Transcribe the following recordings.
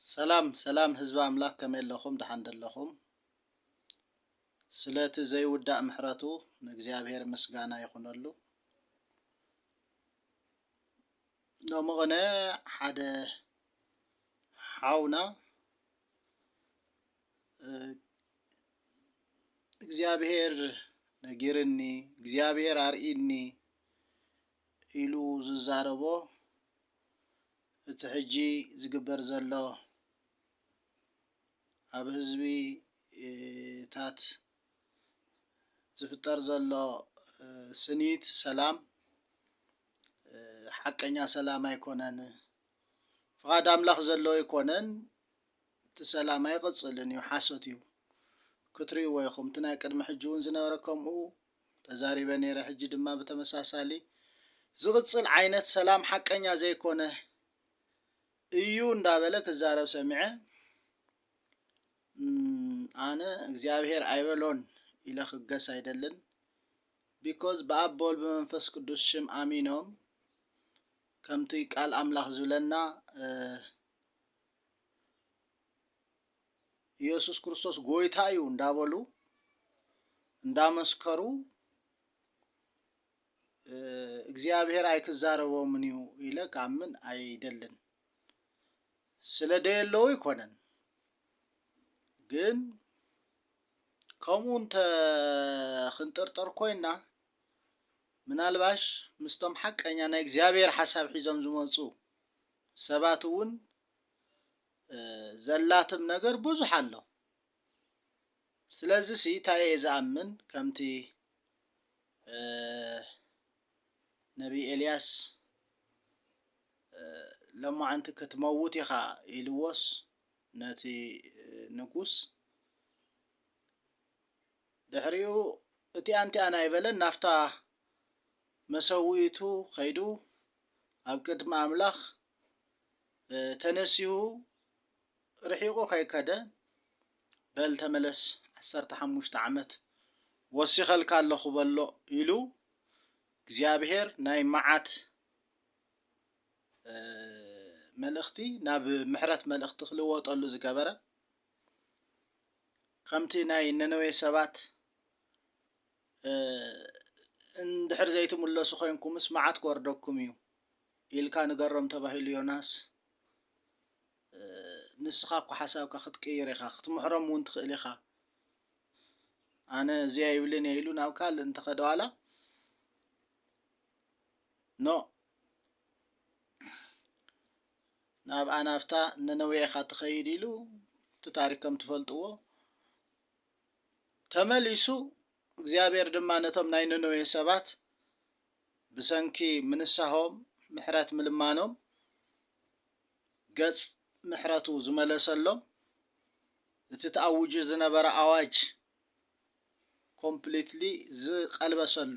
ሰላም ህዝብ አምላክ ከመለኹም ደሓንደለኹም ስለቲ ዘይውዳእ ምሕረቱ ንእግዚአብሔር ምስጋና ይኹነሉ። ሎምቕነ ሓደ ሓውና እግዚአብሔር ነጊርኒ እግዚአብሔር አርኢኒ ኢሉ ዝዛረቦ እቲ ሕጂ ዝግበር ዘሎ ኣብ ህዝቢ ታት ዝፍጠር ዘሎ ስኒት ሰላም ሓቀኛ ሰላም ኣይኮነን። ፍቓድ ኣምላኽ ዘሎ ይኮነን። እቲ ሰላም ኣይቕፅልን እዩ፣ ሓሶት እዩ። ክትርእይዎ ኢኹም እቲ ናይ ቅድሚ ሕጂ እውን ዝነበረ ከምኡ ተዛሪበ ነይረ። ሕጂ ድማ ብተመሳሳሊ ዝቕፅል ዓይነት ሰላም ሓቀኛ ዘይኮነ እዩ እንዳበለ ክዛረብ ሰሚዐ። ኣነ እግዚአብሔር ኣይበሎን ኢለ ክገስ አይደልን። ቢኮዝ በአብ በወልድ በመንፈስ ቅዱስ ሽም አሚኖም ከምቲ ቃል አምላኽ ዝብለና ኢየሱስ ክርስቶስ ጎይታ እዩ እንዳበሉ እንዳመስከሩ እግዚአብሔር ኣይክዛረቦምን እዩ ኢለ ካምን አይደልን። ስለደየለው ይኮነን ግን ከምኡ እንተ ክንጥርጥር ኮይና ምናልባሽ ምስቶም ሓቀኛ ናይ እግዚአብሔር ሓሳብ ሒዞም ዝመፁ ሰባት እውን ዘላትም ነገር ብዙሕ ኣሎ። ስለዚ ሲ እንታይ እየ ዝኣምን ከምቲ ነቢይ ኤልያስ ለማዓንቲ ክትመውት ኢኻ ኢልዎስ ነቲ ንጉስ ድሕሪኡ እቲ ኣንቲኣና ይበለን ናፍታ መሰዊቱ ኸይዱ ኣብ ቅድሚ ኣምላኽ ተነሲሁ ርሒቑ ከይከደ በል ተመለስ 15 ዓመት ወሲኸልካ ኣለኹ በሎ ኢሉ እግዚአብሔር ናይ መዓት መልእኽቲ ናብ ምሕረት መልእኽቲ ክልወጠሉ ዝገበረ ከምቲ ናይ ነነዌ ሰባት እንድሕር ዘይትምለሱ ኮይንኩምስ መዓት ክወርደኩም እዩ ኢልካ ንገሮም ተባሂሉ ዮናስ ንስኻ እኮ ሓሳብካ ክትቅይር ኢኻ ክትምሕሮም እውን ትኽእል ኢኻ ኣነ እዚኣ ይብልን ኢሉ ናብ ካልእ እንተኸደ ዋላ ኖ ናብ ኣናብታ ነነዌ ኢኻ ትኸይድ ኢሉ እቲ ታሪክ ከም ትፈልጥዎ ተመሊሱ እግዚአብሔር ድማ ነቶም ናይ ነነዌ ሰባት ብሰንኪ ምንሳሆም ምሕረት ምልማኖም ገጽ ምሕረቱ ዝመለሰሎም እቲ ተኣውጅ ዝነበረ ኣዋጅ ኮምፕሊትሊ ዝቀልበሰሉ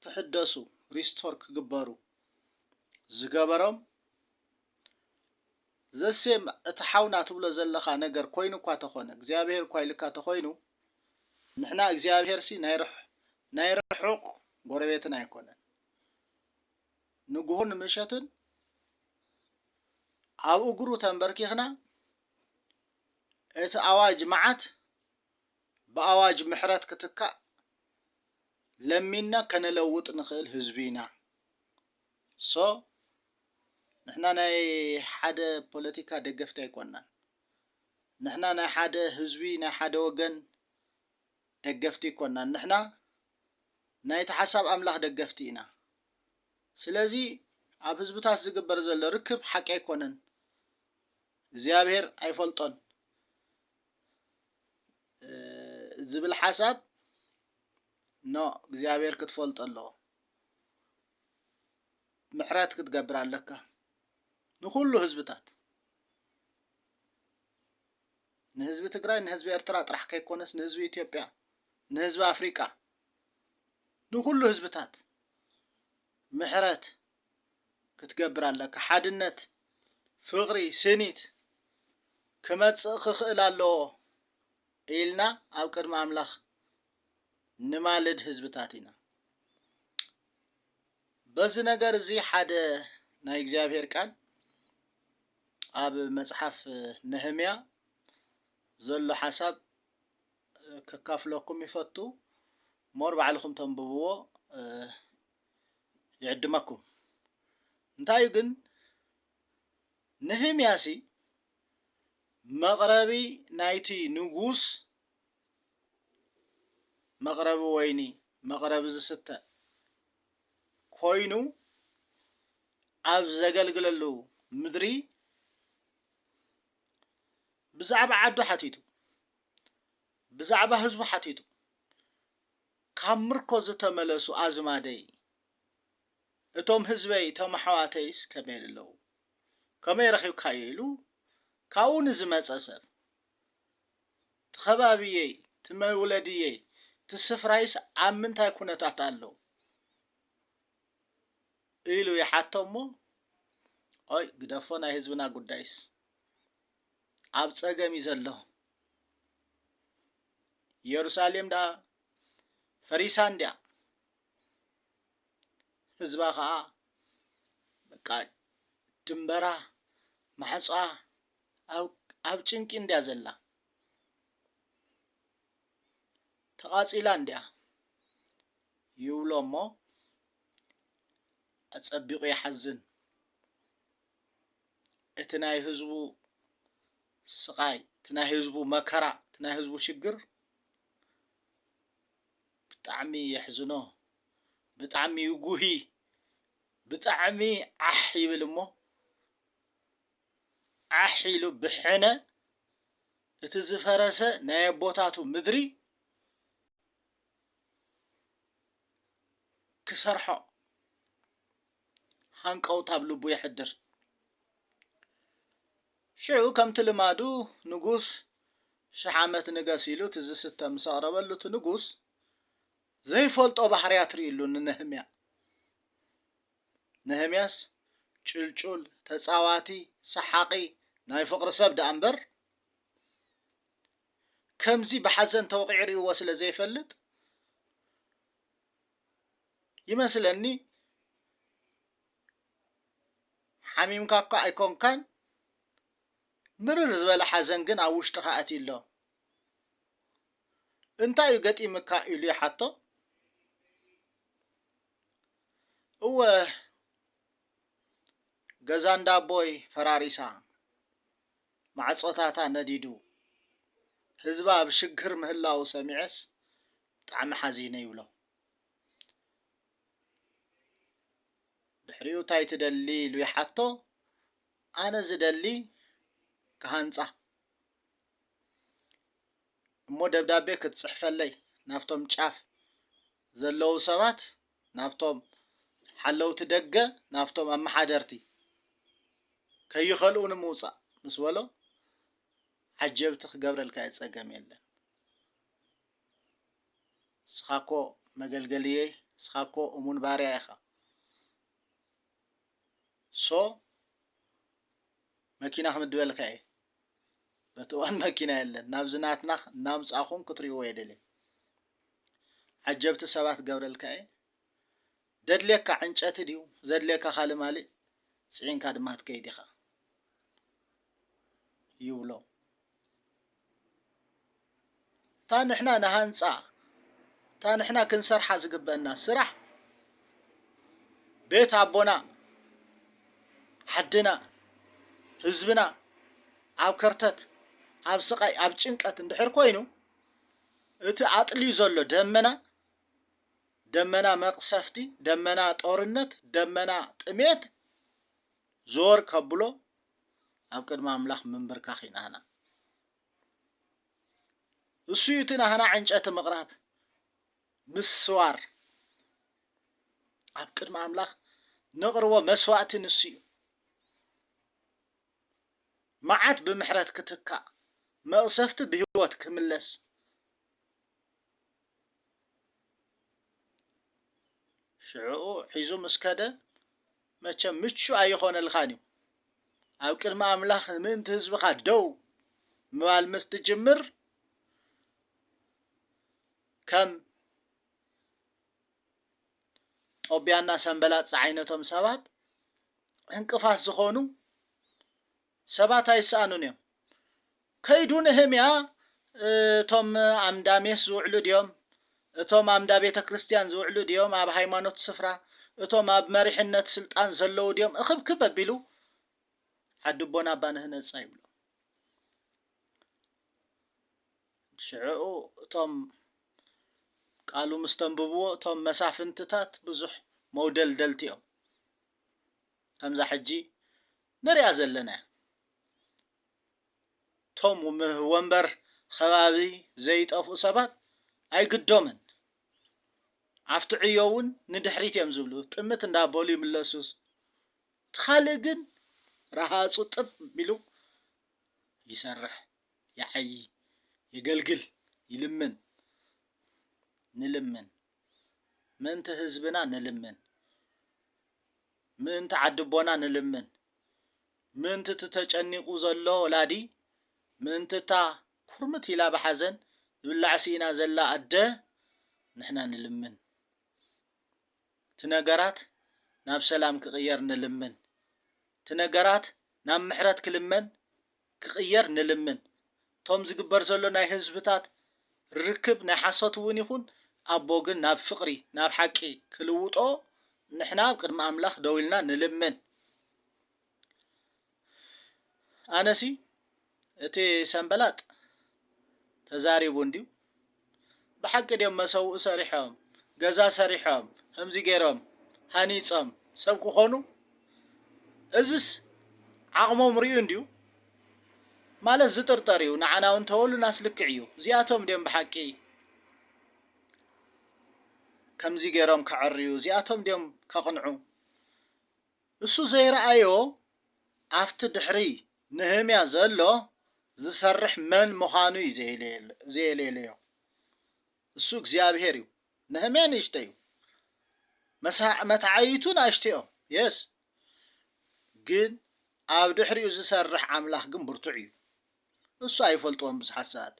ተሕደሱ ሪስቶር ክግበሩ ዝገበሮም ዘሴም እቲ ሓውና ትብሎ ዘለኻ ነገር ኮይኑ እኳ ተኾነ እግዚአብሔር እኳ ኢልካ ተኾይኑ ንሕና እግዚአብሔር ሲ ናይ ርሑቕ ጎረቤትን ኣይኮነን። ንጉሆን ምሸትን ኣብ እግሩ ተንበርኪኽና እቲ ኣዋጅ መዓት ብኣዋጅ ምሕረት ክትካእ ለሚና ከነለውጥ ንኽእል ህዝቢ ኢና። ሶ ንሕና ናይ ሓደ ፖለቲካ ደገፍቲ ኣይኮንናን። ንሕና ናይ ሓደ ህዝቢ ናይ ሓደ ወገን ደገፍቲ ኣይኮንናን። ንሕና ናይቲ ሓሳብ ኣምላኽ ደገፍቲ ኢና። ስለዚ ኣብ ህዝብታት ዝግበር ዘሎ ርክብ ሓቂ ኣይኮነን። እግዚአብሔር ኣይፈልጦን ዝብል ሓሳብ ኖ እግዚአብሔር ክትፈልጦ ኣለዎ። ምሕረት ክትገብር ኣለካ ንኩሉ ህዝብታት፣ ንህዝቢ ትግራይ ንህዝቢ ኤርትራ ጥራሕ ከይኮነስ ንህዝቢ ኢትዮጵያ ንህዝቢ ኣፍሪቃ ንኩሉ ህዝብታት ምሕረት ክትገብር ኣለካ። ሓድነት ፍቕሪ ስኒት ክመጽእ ክኽእል ኣለዎ ኢልና ኣብ ቅድሚ ኣምላኽ ንማልድ ህዝብታት ኢና። በዚ ነገር እዚ ሓደ ናይ እግዚአብሔር ቃል ኣብ መጽሓፍ ነህምያ ዘሎ ሓሳብ ከካፍለኩም ይፈቱ ሞር ባዕልኩም ተንብብዎ ይዕድመኩም እንታይ ግን ነህምያሲ መቅረቢ ናይቲ ንጉስ መቅረቢ ወይኒ መቅረቢ ዝስተ ኮይኑ ኣብ ዘገልግለሉ ምድሪ ብዛዕባ ዓዱ ሓቲቱ ብዛዕባ ህዝቡ ሓቲቱ ካብ ምርኮ ዝተመለሱ ኣዝማደይ እቶም ህዝበይ እቶም ኣሕዋተይስ ከመይ ኣለዉ ከመይ ረኺብካዮ ኢሉ ካብኡ ንዝመፀ ሰብ ተኸባቢየይ ትመውለድየይ ትስፍራይስ ኣብ ምንታይ ኩነታት ኣለዉ ኢሉ ይሓቶ እሞ ኦይ ግደፎ ናይ ህዝብና ጉዳይስ ኣብ ፀገም እዩ ዘሎ ኢየሩሳሌም ዳ ፈሪሳን ዲያ ህዝባ ከዓ በቃ ድንበራ ማሕፃ ኣብ ጭንቂ እንዲያ ዘላ ተቃፂላ እንዲያ ይብሎ እሞ ኣፀቢቑ ይሓዝን እቲ ናይ ህዝቡ ስቃይ እቲ ናይ ህዝቡ መከራ እቲ ናይ ህዝቡ ሽግር ብጣዕሚ የሕዝኖ ብጣዕሚ ይጉሂ ብጣዕሚ ዓሕ ይብል እሞ ዓሕ ኢሉ ብሕነ እቲ ዝፈረሰ ናይ ኣቦታቱ ምድሪ ክሰርሖ ሃንቀውታ ኣብ ልቡ ይሕድር ሽዑ ከምቲ ልማዱ ንጉስ 1000 ዓመት ንገስ ኢሉ እቲ ዝስተ ምስ ኣቕረበሉ እቲ ንጉስ ዘይፈልጦ ባህርያት ርእይሉ ንነህምያ ነህምያስ ጭልጩል ተፃዋቲ ሰሓቂ ናይ ፍቅሪ ሰብ ዳ እምበር ከምዚ ብሓዘን ተወቂዑ ርእይዎ ስለ ዘይፈልጥ ይመስለኒ ሓሚምካ እኳ ኣይኮንካን ምርር ዝበለ ሓዘን ግን ኣብ ውሽጥኻ ኣትዩ ኣሎ እንታይ እዩ ገጢምካ ኢሉ ይሓቶ እወ ገዛ እንዳቦይ ፈራሪሳ ማዕፆታታ ነዲዱ ህዝባ ኣብ ሽግር ምህላው ሰሚዐስ ብጣዕሚ ሓዚነ ይብሎ ድሕሪኡ እንታይ ትደሊ ኢሉ ይሓቶ ኣነ ዝደሊ ክሃንፃ እሞ ደብዳቤ ክትፅሕፈለይ ናብቶም ጫፍ ዘለው ሰባት ናብቶም ሓለውቲ ደገ ናብቶም ኣመሓደርቲ ከይኸልኡ ንምውፃእ ምስ በሎ ዓጀብቲ ክገብረልካ የፀገም የለን ስኻኮ መገልገልየ ስኻኮ እሙን ባርያ ኢኻ ሶ መኪና ክምድበልካ እየ በቲ እዋን መኪና የለን ናብ ዝናትና እናምፃኹም ክትሪእዎ የደልየ ዓጀብቲ ሰባት ገብረልካ እየ ደድልየካ ዕንጨቲ ድዩ ዘድልየካ ካልእ ማሊእ ፅዒንካ ድማ ትከይድ ኢኻ ይብሎ እታ ንሕና ንሃንፃ እታ ንሕና ክንሰርሓ ዝግበአና ስራሕ ቤት ኣቦና ዓድና ህዝብና ኣብ ከርተት ኣብ ስቃይ ኣብ ጭንቀት እንድሕር ኮይኑ እቲ ኣጥልዩ ዘሎ ደመና መቅሰፍቲ ደመና ጦርነት ደመና ጥሜት ዞር ከብሎ ኣብ ቅድሚ ኣምላኽ ምንብርካኽ ኢናህና እሱ እቲ ናህና ዕንጨቲ ምቕራብ ምስዋር ኣብ ቅድሚ ኣምላኽ ነቕርቦ መስዋዕቲ ንሱ እዩ መዓት ብምሕረት ክትካእ መቕሰፍቲ ብህይወት ክምለስ ሽዑኡ ሒዙ ምስከደ መቸም ምቹ ኣይኾነልካን እዩ ኣብ ቅድሚ ኣምላኽ ምእንቲ ህዝብኻ ደው ምባል ምስ ትጅምር ከም ጦቢያና ሰንበላጥ ዓይነቶም ሰባት እንቅፋት ዝኾኑ ሰባት ኣይሳኑን እዮም ከይዱ ነህምያ እቶም አምዳ ሜስ ዝውዕሉ ድዮም እቶም አምዳ ቤተ ክርስቲያን ዝውዕሉ ድዮም ኣብ ሃይማኖት ስፍራ እቶም ኣብ መሪሕነት ስልጣን ዘለዉ ድዮም እኽብክብ ኣቢሉ ዓድቦና ባንህ ነጻ ይብሉ ሽዑ እቶም ቃሉ ምስተንብብዎ እቶም መሳፍንትታት ብዙሕ መውደልደልቲ እዮም ከምዛ ሕጂ ንሪኣ ዘለና ቶም ወንበር ከባቢ ዘይጠፍኡ ሰባት ኣይግዶምን ኣብቲ ዕዮ እውን ንድሕሪት እዮም ዝብሉ ጥምት እንዳበሉ ይምለሱስ ትኻልእ ግን ረሃፁ ጥብ ሚሉ ይሰርሕ ይዓይ ይገልግል ይልምን ንልምን ምእንቲ ህዝብና ንልምን ምእንቲ ዓድቦና ንልምን ምእንቲ ተጨኒቁ ዘሎ ወላዲ ምእንቲ ታ ኩርምት ኢላ በሓዘን ዝብላዕ ሲኢና ዘላ ኣደ ንሕና ንልምን ትነገራት ናብ ሰላም ክቕየር ንልምን ትነገራት ናብ ምሕረት ክልመን ክቕየር ንልምን ቶም ዝግበር ዘሎ ናይ ህዝብታት ርክብ ናይ ሓሶት እውን ይኹን ኣቦ ግን ናብ ፍቕሪ ናብ ሓቂ ክልውጦ ንሕና ኣብ ቅድሚ ኣምላኽ ደው ኢልና ንልምን ኣነሲ እቲ ሰንበላጥ ተዛሪቡ እንዲሁ ብሓቂ ድዮም መሰውኡ ሰሪሖም ገዛ ሰሪሖም ከምዚ ገይሮም ሃኒፆም ሰብ ክኾኑ እዝስ ዓቕሞም ርዩ እንዲሁ ማለት ዝጥርጠር እዩ ንዓና እውን ተወሉ ናስልክዕ እዩ እዚኣቶም ድዮም ብሓቂ ከምዚ ገይሮም ከዕርዩ እዚኣቶም ድዮም ከቕንዑ እሱ ዘይረኣዮ ኣብቲ ድሕሪ ነህምያ ዘሎ ዝሰርሕ መን ምዃኑ እዩ ዘየለዮ እሱ እግዚኣብሔር እዩ ነህምያ ንእሽተ እዩ መታዓይቱ ናእሽተኦም የስ ግን ኣብ ድሕሪኡ ዝሰርሕ ኣምላኽ ግን ብርቱዕ እዩ እሱ ኣይፈልጥዎም ብዙሓት ሰባት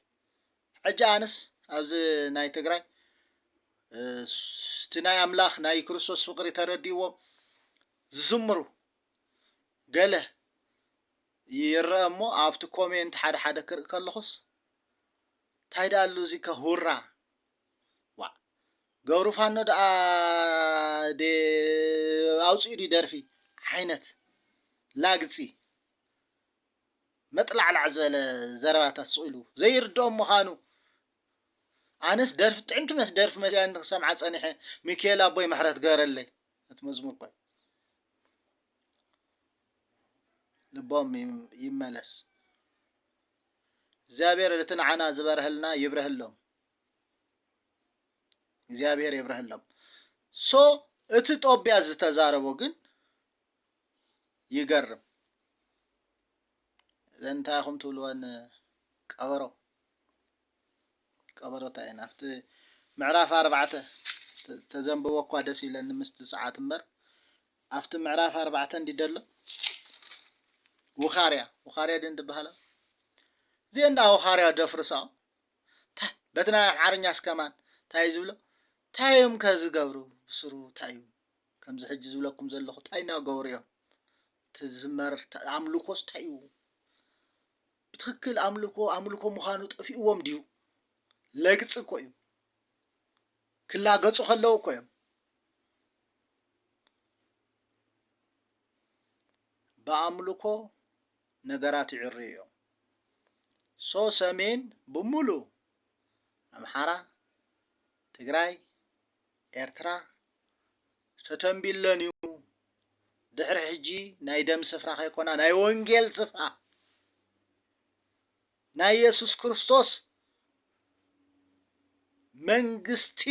ሕጂ ኣንስ ኣብዚ ናይ ትግራይ እቲ ናይ ኣምላኽ ናይ ክርስቶስ ፍቕሪ ተረዲእዎም ዝዝምሩ ገለ ይረአ እሞ ኣብቲ ኮሜንት ሓደ ሓደ ክርኢ ከለኹስ እንታይ ዳኣሉ እዚ ከሁራ ዋ ገብሩ ፋኖ ደኣ ኣውፂኡ ደርፊ ዓይነት ላግፂ መጥላዕላዕ ዝበለ ዘረባታት ስኢሉ ዘይርድኦም ምዃኑ ኣነስ ደርፊ ጥዕምቲ መስ ደርፊ መሲያ ንክሰምዓ ፀኒሐ ሚካኤል ኣቦይ ምሕረት ገበረለይ እቲ መዝሙር ቆይ ልቦም ይመለስ እግዚአብሔር እቲ ንዓና ዝበረህልና ይብረህሎም እግዚአብሔር ይብረህሎም ሶ እቲ ጦቢያ ዝተዛረቦ ግን ይገርም ዘንታይኹም ትብልወን ቀበሮ ታይና ኣብቲ ምዕራፍ 4 ተዘንብቦ እኳ ደስ ይብለኒ ምስቲ ሰዓት እምበር ኣብቲ ምዕራፍ 4 እንዲደሎ ውኻርያ ድን ትበሃላ እዚአን ውኻርያ ደፍርሳ በትና ዓረኛ እስከማን ታይ ዝብሎ ታዮም ከዝገብሩ ስሩ ታዩ ከምዚ ሕጂ ዝብለኩም ዘለኹ ታይና ገብሩ እዮም ትዝመር ኣምልኮስ ታዩ ብትክክል ኣምልኮ ምዃኑ ጠፊእዎም ድዩ ለግፅ እኮ እዩ ክላገፁ ከለዉ እኮ እዮም በኣምልኮ ነገራት ይዕርዩ እዮም ሶ ሰሜን ብሙሉ ኣምሓራ ትግራይ ኤርትራ ተተንቢለን እዩ ድሕሪ ሕጂ ናይ ደም ስፍራ ከይኮና ናይ ወንጌል ስፍራ ናይ ኢየሱስ ክርስቶስ መንግስቲ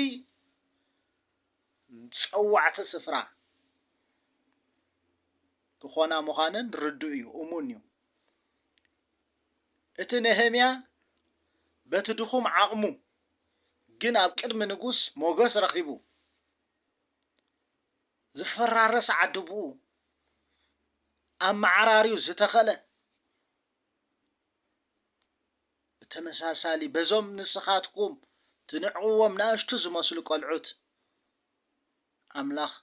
ፀዋዕቲ ስፍራ ክኾና ምዃነን ርድኡ እዩ እሙን እዩ እቲ ነህምያ በቲ ድኹም ዓቕሙ ግን ኣብ ቅድሚ ንጉስ ሞገስ ረኺቡ ዝፈራረስ ዓድብኡ ኣብ ማዕራሪኡ ዝተኸለ ብተመሳሳሊ በዞም ንስኻትኩም ትንዕዎም ናእሽቱ ዝመስሉ ቆልዑት ኣምላኽ